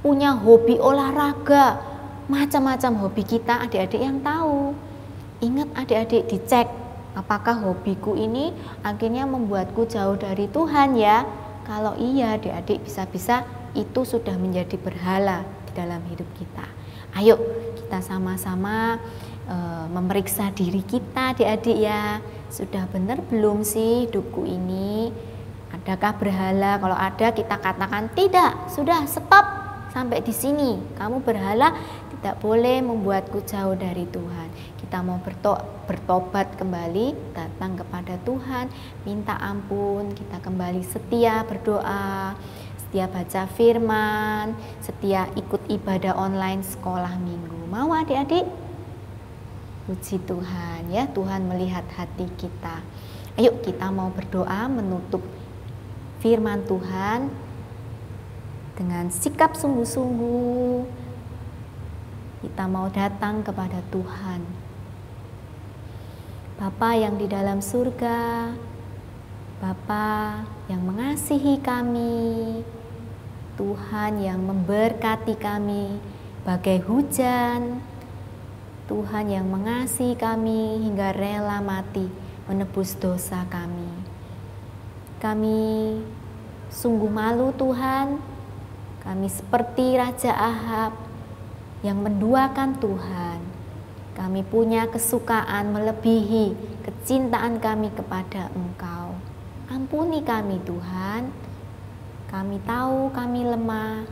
punya hobi olahraga, macam-macam hobi kita adik-adik yang tahu. Ingat adik-adik dicek, apakah hobiku ini akhirnya membuatku jauh dari Tuhan ya. Kalau iya adik-adik bisa-bisa itu sudah menjadi berhala di dalam hidup kita. Ayo kita sama-sama memeriksa diri kita adik-adik ya. Sudah benar belum sih hidupku ini Adakah berhala? Kalau ada, kita katakan tidak, sudah stop sampai di sini. Kamu berhala tidak boleh membuatku jauh dari Tuhan. Kita mau bertobat kembali, datang kepada Tuhan, minta ampun, kita kembali setia berdoa, setia baca firman, setia ikut ibadah online sekolah minggu. Mau adik-adik? Puji Tuhan ya, Tuhan melihat hati kita. Ayo kita mau berdoa menutup firman Tuhan dengan sikap sungguh-sungguh. Kita mau datang kepada Tuhan. Bapa yang di dalam surga, Bapa yang mengasihi kami, Tuhan yang memberkati kami bagai hujan, Tuhan yang mengasihi kami hingga rela mati menebus dosa kami. Kami sungguh malu Tuhan, kami seperti Raja Ahab yang menduakan Tuhan. Kami punya kesukaan melebihi kecintaan kami kepada Engkau. Ampuni kami Tuhan, kami tahu kami lemah,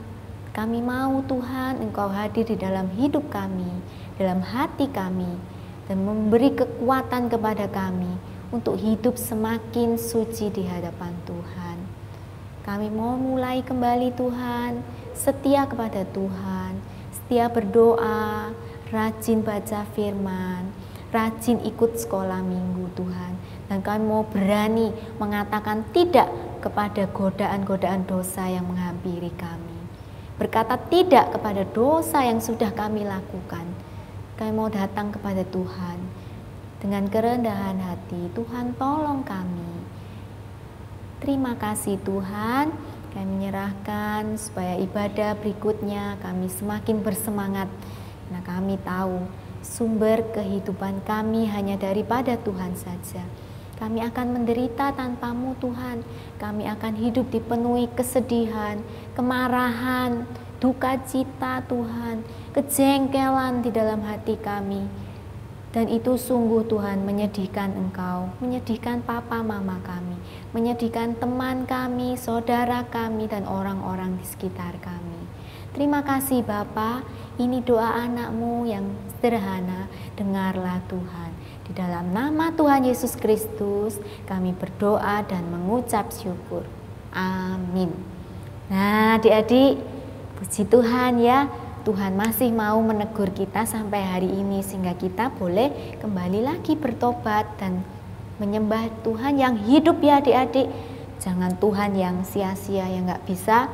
kami mau Tuhan Engkau hadir di dalam hidup kami, dalam hati kami, dan memberi kekuatan kepada kami untuk hidup semakin suci di hadapan Tuhan. Kami mau mulai kembali Tuhan, setia kepada Tuhan, setia berdoa, rajin baca firman, rajin ikut sekolah minggu Tuhan. Dan kami mau berani mengatakan tidak kepada godaan-godaan dosa yang menghampiri kami. Berkata tidak kepada dosa yang sudah kami lakukan. Kami mau datang kepada Tuhan dengan kerendahan hati. Tuhan tolong kami. Terima kasih Tuhan. Kami menyerahkan supaya ibadah berikutnya kami semakin bersemangat. Nah, kami tahu sumber kehidupan kami hanya daripada Tuhan saja. Kami akan menderita tanpa-Mu Tuhan. Kami akan hidup dipenuhi kesedihan, kemarahan, duka cita Tuhan, kejengkelan di dalam hati kami. Dan itu sungguh Tuhan menyedihkan Engkau, menyedihkan papa mama kami, menyedihkan teman kami, saudara kami, dan orang-orang di sekitar kami. Terima kasih Bapa, ini doa anak-Mu yang sederhana, dengarlah Tuhan. Di dalam nama Tuhan Yesus Kristus kami berdoa dan mengucap syukur. Amin. Nah adik-adik, puji Tuhan ya, Tuhan masih mau menegur kita sampai hari ini sehingga kita boleh kembali lagi bertobat dan menyembah Tuhan yang hidup ya adik-adik. Jangan Tuhan yang sia-sia yang gak bisa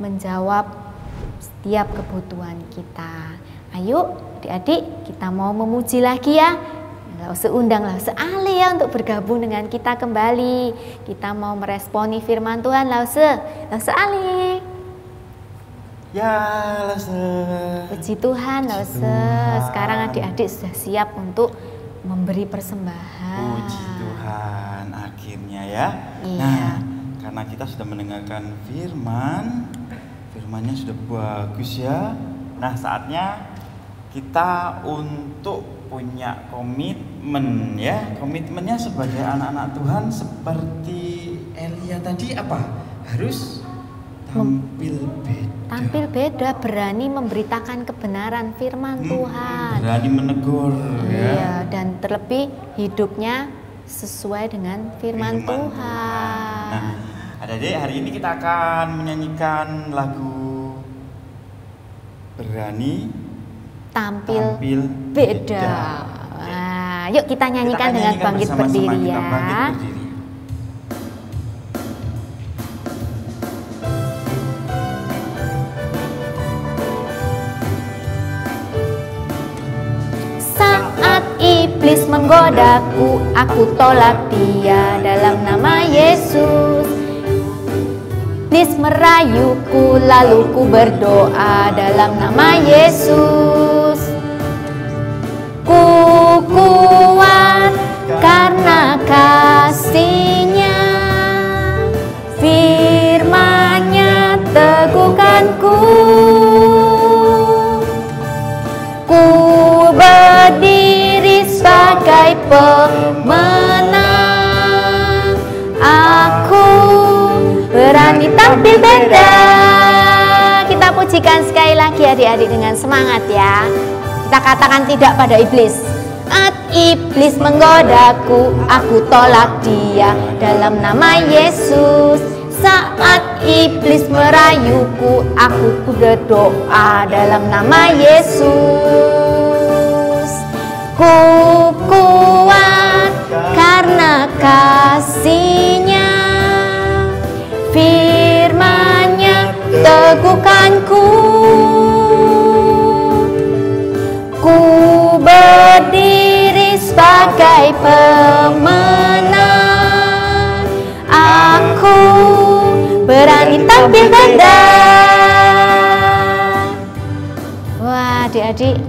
menjawab setiap kebutuhan kita. Ayo adik-adik kita mau memuji lagi ya. Lause undang Lause Ali ya untuk bergabung dengan kita kembali. Kita mau meresponi firman Tuhan Lause Ali. Ya Lause. Puji Tuhan Lause. Sekarang adik-adik sudah siap untuk memberi persembahan. Puji Tuhan akhirnya ya. Iya. Nah karena kita sudah mendengarkan firmannya sudah bagus ya. Nah saatnya kita untuk punya komitmen ya. Komitmennya sebagai anak-anak Tuhan seperti Elia tadi apa? Harus tampil beda, berani memberitakan kebenaran firman Tuhan, berani menegur ya, dan terlebih hidupnya sesuai dengan firman Tuhan. Nah, adik-adik hari ini kita akan menyanyikan lagu Berani Tampil Beda. Nah, yuk kita nyanyikan dengan bangkit berdiri ya. Saat iblis menggodaku, aku tolak dia dalam nama Yesus. Iblis merayuku, lalu ku berdoa dalam nama Yesus. Ku kuat karena kasih-Nya, firman-Nya teguhkanku. Ku berdiri sebagai pemenang, aku berani tampil beda. Kita pujikan sekali lagi adik-adik dengan semangat ya. Kita katakan tidak pada iblis. Saat iblis menggodaku, aku tolak dia dalam nama Yesus. Saat iblis merayuku, aku berdoa dalam nama Yesus. Ku kuat karena kasih-Nya, firman-Nya teguhkanku. Ku berdiri sebagai pemenang. Aku berani tampil beda. Wah, adik-adik,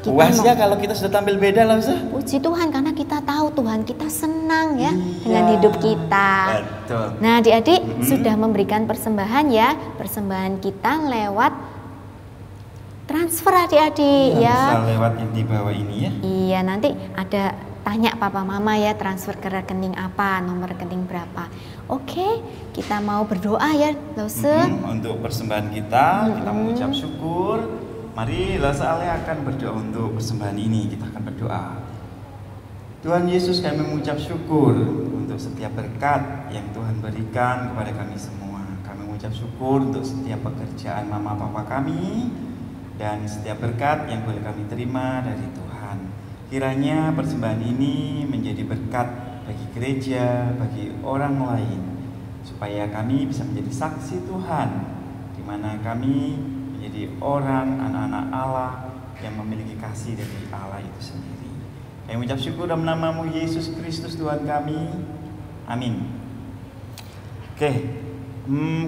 puas ya kalau kita sudah tampil beda lah, Ustaz. Puji Tuhan karena kita tahu Tuhan kita senang ya dengan hidup kita. Betul. Nah, adik-adik sudah memberikan persembahan ya. Persembahan kita lewat transfer adik-adik ya. Bisa lewat yang di bawah ini ya. Iya, nanti ada tanya papa mama ya transfer ke rekening apa, nomor rekening berapa. Oke, kita mau berdoa ya, Lause. Untuk persembahan kita mengucap syukur. Mari Lause Ale akan berdoa untuk persembahan ini. Kita akan berdoa. Tuhan Yesus, kami mengucap syukur untuk setiap berkat yang Tuhan berikan kepada kami semua. Kami mengucap syukur untuk setiap pekerjaan mama papa kami dan setiap berkat yang boleh kami terima dari Tuhan. Kiranya persembahan ini menjadi berkat bagi gereja, bagi orang lain, supaya kami bisa menjadi saksi Tuhan, di mana kami menjadi orang, anak-anak Allah yang memiliki kasih dari Allah itu sendiri. Kami mengucap syukur dalam nama-Mu Yesus Kristus Tuhan kami. Amin. Oke,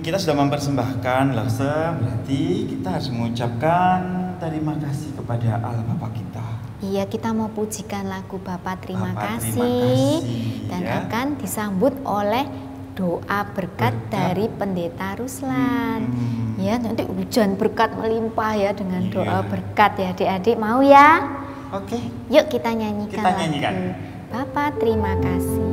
kita sudah mempersembahkan Lause, berarti kita harus mengucapkan terima kasih kepada Allah Bapa kita. Iya, kita mau pujikan lagu Bapa terima kasih, terima kasih dan ya. akan disambut oleh doa berkat dari Pendeta Ruslan. Ya, nanti hujan berkat melimpah ya dengan doa berkat ya adik-adik, mau ya? Oke. Yuk kita nyanyikan, Kita nyanyikan. lagu Bapa terima kasih.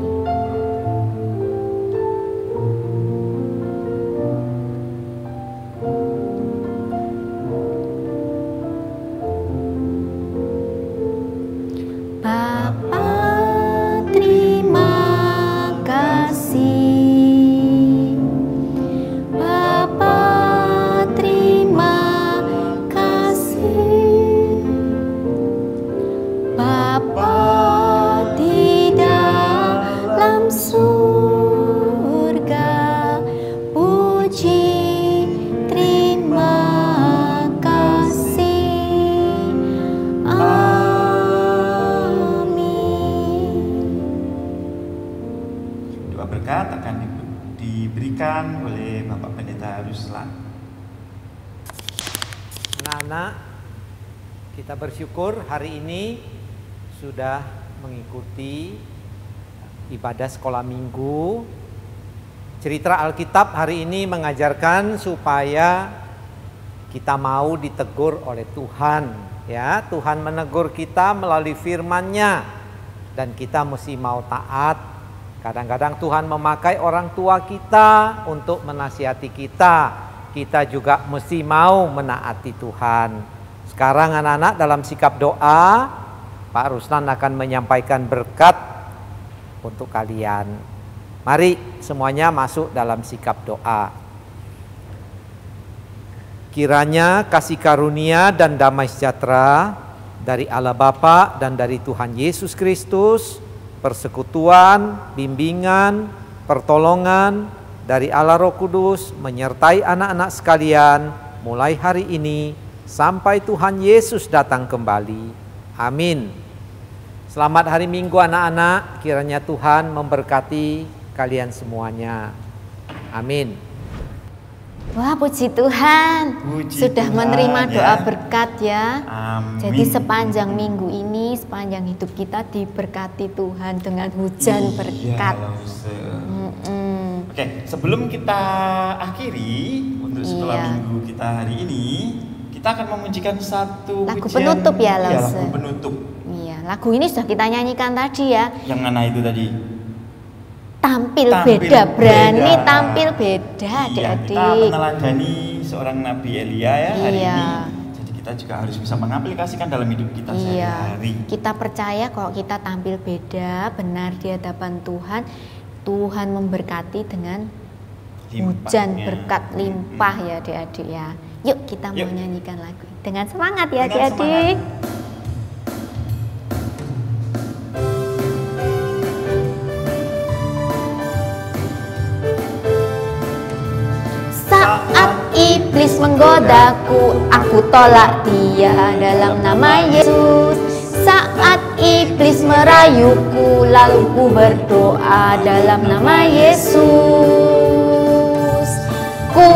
Bapa terima kasih, Bapa terima kasih, Bapa di dalam surga, puji terima kasih. Doa berkat akan diberikan oleh Bapak Pendeta Ruslan. Anak-anak, kita bersyukur hari ini sudah mengikuti ibadah sekolah minggu. Cerita Alkitab hari ini mengajarkan supaya kita mau ditegur oleh Tuhan. Ya, Tuhan menegur kita melalui firman-Nya dan kita mesti mau taat. Kadang-kadang Tuhan memakai orang tua kita untuk menasihati kita. Kita juga mesti mau menaati Tuhan. Sekarang anak-anak dalam sikap doa, Pak Ruslan akan menyampaikan berkat untuk kalian. Mari semuanya masuk dalam sikap doa. Kiranya kasih karunia dan damai sejahtera dari Allah Bapa dan dari Tuhan Yesus Kristus, persekutuan, bimbingan, pertolongan dari Allah Roh Kudus menyertai anak-anak sekalian mulai hari ini sampai Tuhan Yesus datang kembali. Amin. Selamat hari Minggu anak-anak, kiranya Tuhan memberkati kalian semuanya. Amin. Wah, puji Tuhan, sudah Tuhan, menerima doa ya. berkat ya. Amin. Jadi sepanjang minggu ini, sepanjang hidup kita diberkati Tuhan dengan hujan berkat. Oke, sebelum kita akhiri untuk sekolah minggu kita hari ini, kita akan memujikan satu lagu pujian, penutup ya, iya, Lause. lagu penutup. Iya, lagu ini sudah kita nyanyikan tadi ya. Yang mana itu tadi? tampil beda, berani tampil beda, adik-adik. Kita meneladani seorang Nabi Elia ya hari Iya. ini. Jadi kita juga harus bisa mengaplikasikan dalam hidup kita sehari-hari. Kita percaya kalau kita tampil beda, benar di hadapan Tuhan, Tuhan memberkati dengan hujan berkat limpah ya adik-adik ya. Yuk kita mau nyanyikan lagu dengan semangat ya adik-adik. Saat iblis menggodaku, aku tolak dia dalam nama Yesus. Saat iblis merayuku, lalu ku berdoa dalam nama Yesus. Ku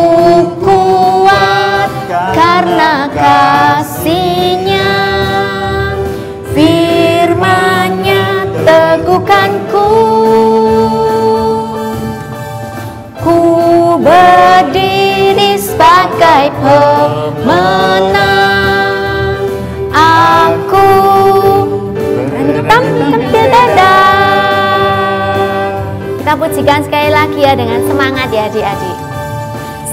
kuat karena kasih-Nya, firman-Nya teguhkanku. Ku berdiri sebagai pemenang. Aku berani tampil beda. Kita pujikan sekali lagi ya dengan semangat ya adik-adik.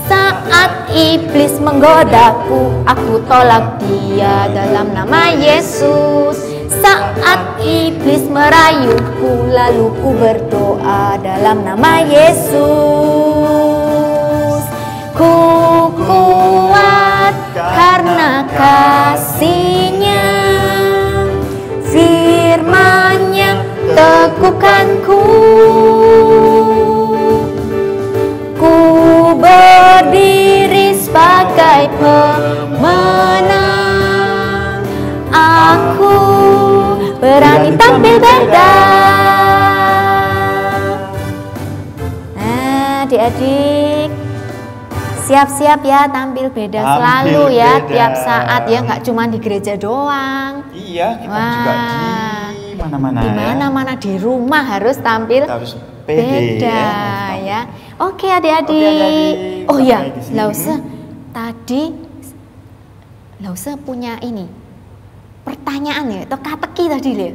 Saat iblis menggodaku, aku tolak dia dalam nama Yesus. Saat iblis merayuku, lalu ku berdoa dalam nama Yesus. Ku kuat karena kasih-Nya, firman-Nya teguhkanku. Ku berdiri sebagai pemenang. Aku berani tampil beda. Nah, adik-adik, siap-siap ya tampil beda selalu ya, tiap saat ya, nggak cuma di gereja doang. Iya, kita juga di mana-mana di mana-mana di rumah harus tampil beda ya. Oke adik-adik. Oh ya, Lause tadi Lause punya ini pertanyaan ya, teka-teki tadi ya.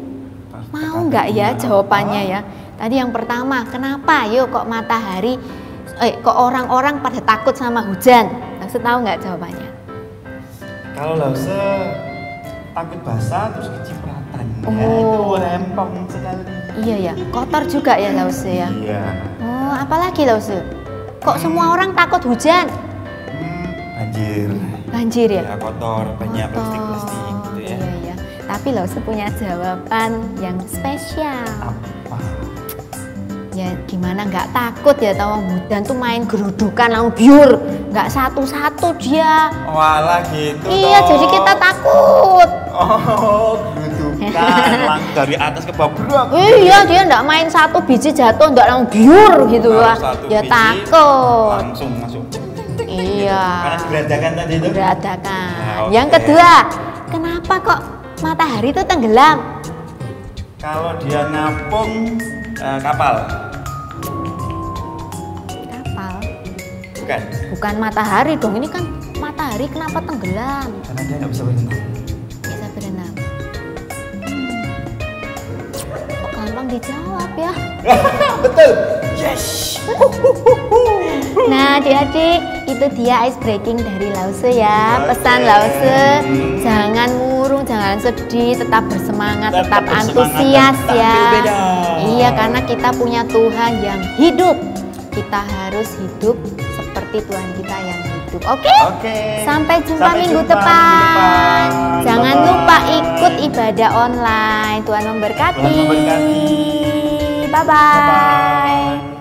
Mau nggak ya jawabannya ya? Tadi yang pertama, kenapa yuk kok matahari, kok orang-orang pada takut sama hujan? Lause tahu nggak jawabannya? Kalau Lause takut basah terus kecipratan, ya itu rempong sekali. Iya ya, kotor juga ya Lause ya. Iya. Oh, apalagi Lause? Kok semua orang takut hujan? Banjir. Banjir ya? Ya kotor, banyak plastik-plastik gitu ya. Iya ya. Tapi Lause punya jawaban yang spesial. Apa? Ya gimana nggak takut ya, tahu hujan tuh main gerudukan langsung biur, nggak satu-satu dia. Walah gitu. Iya toh. jadi kita takut. Oh gerudukan langsung dari atas ke bawah. Iya dia nggak main satu biji jatuh nggak langsung biur gitu lah. Ya takut. Langsung masuk. Iya. Karena beradakan tadi itu. Beradakan. Nah, Yang kedua, kenapa kok matahari itu tenggelam? Kalau dia ngapung kapal. Kapal? Bukan. Bukan matahari dong. Ini kan matahari kenapa tenggelam? Karena dia nggak bisa berenang. Bisa berenang. Kok gampang dijawab ya? Betul. Yes. Nah adik-adik, itu dia ice breaking dari Lause ya. Pesan Lause, jangan murung, jangan sedih, tetap bersemangat, tetap antusias ya. Iya, karena kita punya Tuhan yang hidup. Kita harus hidup seperti Tuhan kita yang hidup. Oke? Sampai jumpa minggu depan. Jangan lupa ikut ibadah online. Tuhan memberkati. Bye-bye.